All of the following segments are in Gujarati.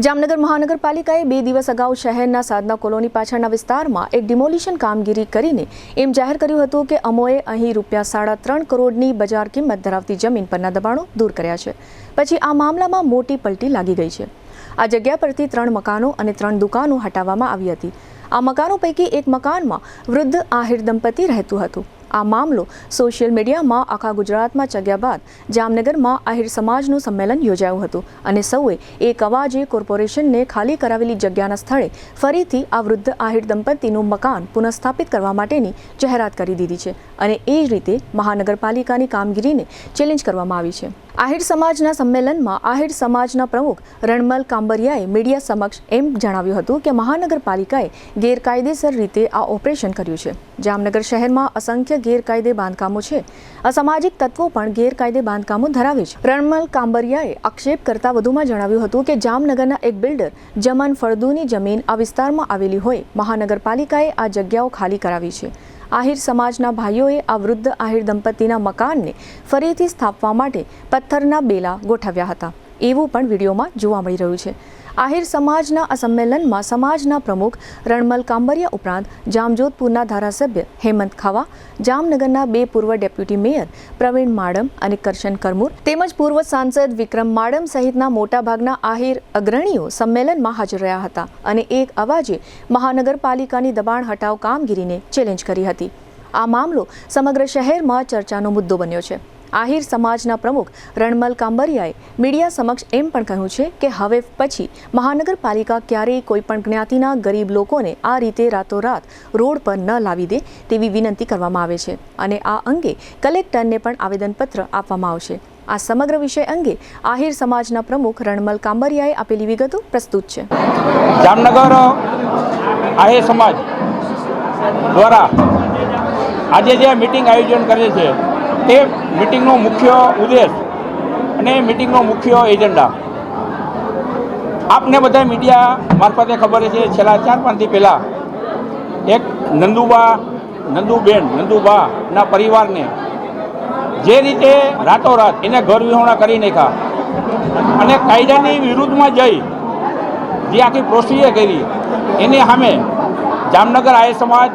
જામનગર મહાનગરપાલિકાએ 2 દિવસ અગાઉ શહેરના સાધના કોલોની પાછળના વિસ્તારમાં એક ડિમોલિશન કામગીરી કરીને એમ જાહેર કર્યું હતું કે અમોએ અહીં ₹3.5 કરોડની બજાર કિંમત ધરાવતી જમીન પરના દબાણો દૂર કર્યા છે। પછી આ મામલામાં મોટી પલટી લાગી ગઈ છે। આ જગ્યા પરથી 3 મકાનો અને 3 દુકાનો હટાવવામાં આવી હતી। આ મકાનો પૈકી એક મકાનમાં વૃદ્ધ આહિર દંપતી રહેતું હતું। આ મામલો સોશિયલ મીડિયામાં આખા ગુજરાતમાં ચગ્યા બાદ જામનગરમાં આહિર સમાજનું સંમેલન યોજાયું હતું અને સૌએ એક અવાજે કોર્પોરેશનને ખાલી કરાવેલી જગ્યાના સ્થળે ફરીથી આ વૃદ્ધ આહિર દંપતીનું મકાન પુનઃસ્થાપિત કરવા માટેની જાહેરાત કરી દીધી છે અને એ જ રીતે મહાનગરપાલિકાની કામગીરીને ચેલેન્જ કરવામાં આવી છે। આહિર સમાજના સંમેલનમાં આહિર સમાજના પ્રમુખ રણમલ કાંબરિયાએ મીડિયા સમક્ષ એમ જણાવ્યું હતું કે મહાનગરપાલિકાએ ગેરકાયદેસર રીતે આ ઓપરેશન કર્યું છે। જામનગર શહેરમાં અસંખ્ય ગેરકાયદે બાંધકામો છે। અસામાજિક તત્વો પણ ગેરકાયદે બાંધકામો ધરાવે છે। રણમલ કાંબરિયાએ આક્ષેપ કરતા વધુમાં જણાવ્યું હતું કે જામનગરના એક બિલ્ડર જમન ફળદુની જમીન આ વિસ્તારમાં આવેલી હોય મહાનગરપાલિકાએ આ જગ્યાઓ ખાલી કરાવી છે। આહિર સમાજના ભાઈઓએ આ વૃદ્ધ આહિર દંપતીના મકાનને ફરીથી સ્થાપવા માટે પથ્થરના બેલા ગોઠવ્યા હતા એવું પણ વિડીયોમાં જોવા મળી રહ્યું છે। આહિર સમાજના આ સંમેલનમાં સમાજના પ્રમુખ રણમલ કાંબરિયા ઉપરાંત જામજોધપુરના ધારાસભ્ય હેમંત ખાવા, જામનગરના 2 પૂર્વ ડેપ્યુટી મેયર પ્રવીણ માડમ અને કરશન કરમુર તેમજ પૂર્વ સાંસદ વિક્રમ માડમ સહિતના મોટાભાગના આહિર અગ્રણીઓ સંમેલનમાં હાજર રહ્યા હતા અને એક અવાજે મહાનગરપાલિકાની દબાણ હટાવ કામગીરીને ચેલેન્જ કરી હતી। આ મામલો સમગ્ર શહેરમાં ચર્ચાનો મુદ્દો બન્યો છે। આહિર સમાજના પ્રમુખ રણમલ કાંબરિયાએ મીડિયા સમક્ષ એમ પણ કહ્યું છે કે હવે પછી મહાનગરપાલિકા ક્યારેય કોઈ પણ જ્ઞાતિના ગરીબ લોકોને આ રીતે રાતોરાત રોડ પર ન લાવી દે તેવી વિનંતી કરવામાં આવે છે અને આ અંગે કલેક્ટરને પણ આવેદનપત્ર આપવામાં આવશે। આ સમગ્ર વિષય અંગે આહિર સમાજના પ્રમુખ રણમલ કાંબરિયાએ આપેલી વિગતો પ્રસ્તુત છે। જામનગર આહિર સમાજ દ્વારા આજે જે મીટિંગ આયોજન કરે છે તે મીટિંગનો મુખ્ય ઉદ્દેશ અને મીટિંગનો મુખ્ય એજન્ડા આપને બધા મીડિયા મારફતે ખબર છે। છેલ્લા 4-5 દી પહેલાં એક નંદુબાના પરિવારને જે રીતે રાતોરાત એને ઘર વિહોણા કરી નાખ્યા અને કાયદાની વિરુદ્ધમાં જઈ જે આખી પ્રોસિજર કરી એની સામે જામનગર આહિર સમાજ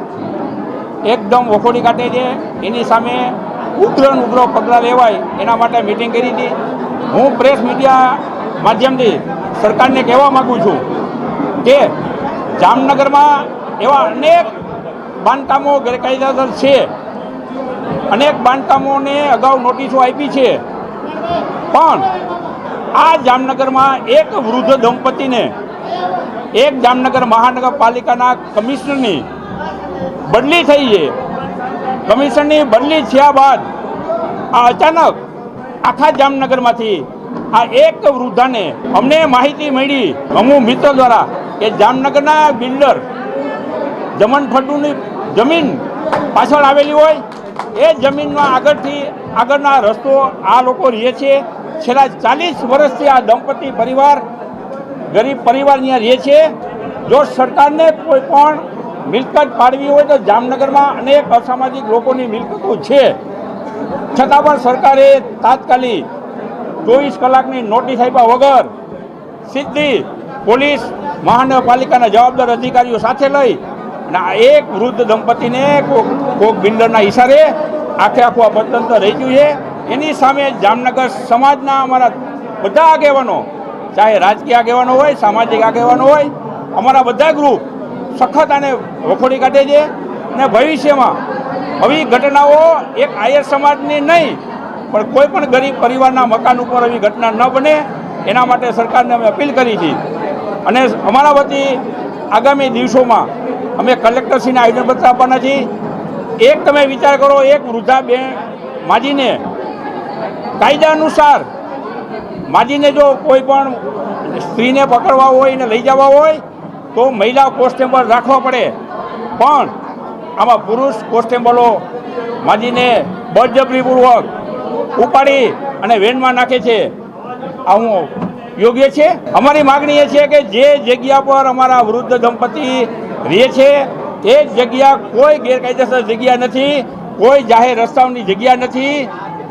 એકદમ વખોડી કાઢે છે। એની સામે ઉગ્ર પગલાં લેવાય એના માટે મિટિંગ કરી હતી। હું પ્રેસ મીડિયા માધ્યમથી સરકારને કહેવા માગું છું કે જામનગરમાં એવા અનેક બાંધકામો ગેરકાયદેસર છે, અનેક બાંધકામોને અગાઉ નોટિસો આપી છે, પણ આ જામનગરમાં એક વૃદ્ધ દંપતીને એક જામનગર મહાનગરપાલિકાના કમિશનરની બદલી થઈ છે। કમિશનની બદલી થયા બાદ આ અચાનક આખા જામનગરમાંથી આ એક વૃદ્ધાને અમને માહિતી મળી અમુક મિત્ર દ્વારા કે જામનગરના બિલ્ડર જમન ફળદુની જમીન પાછળ આવેલી હોય એ જમીનમાં આગળના રસ્તો આ લોકો રહે છે। છેલ્લા 40 વર્ષથી આ દંપતી પરિવાર ગરીબ પરિવાર અહીંયા રહે છે। જો સરકારને કોઈ પણ મિલકત પાડવી હોય તો જામનગરમાં અનેક અસામાજિક લોકોની મિલકતો છે, છતાં પણ સરકારે તાત્કાલિક 24 કલાકની નોટિસ આપ્યા વગર સીધી પોલીસ મહાનગરપાલિકાના જવાબદાર અધિકારીઓ સાથે લઈ અને આ એક વૃદ્ધ દંપતીને કોક બિલ્ડરના ઇશારે આખું આ પતંત્ર રહી ગયું છે। એની સામે જામનગર સમાજના અમારા બધા આગેવાનો, ચાહે રાજકીય આગેવાનો હોય, સામાજિક આગેવાનો હોય, અમારા બધા ગ્રુપ સખત આને વખોડી કાઢે છે અને ભવિષ્યમાં આવી ઘટનાઓ એક આહિર સમાજની નહીં પણ કોઈ પણ ગરીબ પરિવારના મકાન ઉપર આવી ઘટના ન બને એના માટે સરકારને અમે અપીલ કરી છે અને અમારા વતી આગામી દિવસોમાં અમે કલેક્ટરશ્રીને આવેદનપત્ર આપવાના છીએ। એક તમે વિચાર કરો, એક વૃદ્ધા માજીને કાયદા અનુસાર માજીને જો કોઈ પણ સ્ત્રીને પકડવા હોય એને લઈ જવા હોય તો મહિલા કોન્સ્ટેબલ રાખવા પડે, પણ આમાં પુરુષ કોન્સ્ટેબલો માજીને બળજબરીપૂર્વક ઉપાડી અને વેનમાં નાખે છે। આ હું યોગ્ય છે? અમારી માગણી એ છે કે જે જગ્યા પર અમારા વૃદ્ધ દંપતી રહે છે એ જગ્યા કોઈ ગેરકાયદેસર જગ્યા નથી, કોઈ જાહેર રસ્તાઓની જગ્યા નથી,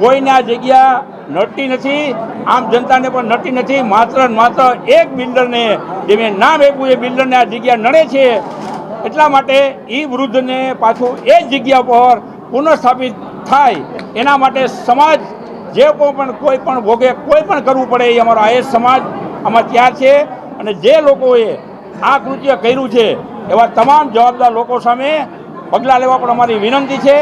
કોઈને આ જગ્યા નડતી નથી, આમ જનતાને પણ નડતી નથી. માત્ર ને માત્ર એક બિલ્ડરને, જે મેં નામ આપ્યું એ બિલ્ડરને આ જગ્યા નડે છે. એટલા માટે એ વૃદ્ધને પાછું એ જ જગ્યા પર પુનઃસ્થાપિત થાય એના માટે સમાજ જે કોઈ પણ ભોગે કોઈ પણ કરવું પડે એ અમારો આયસ સમાજ આમાં તૈયાર છે. અને જે લોકોએ આ કૃત્ય કર્યું છે એવા તમામ જવાબદાર લોકો સામે પગલાં લેવા પણ અમારી વિનંતી છે.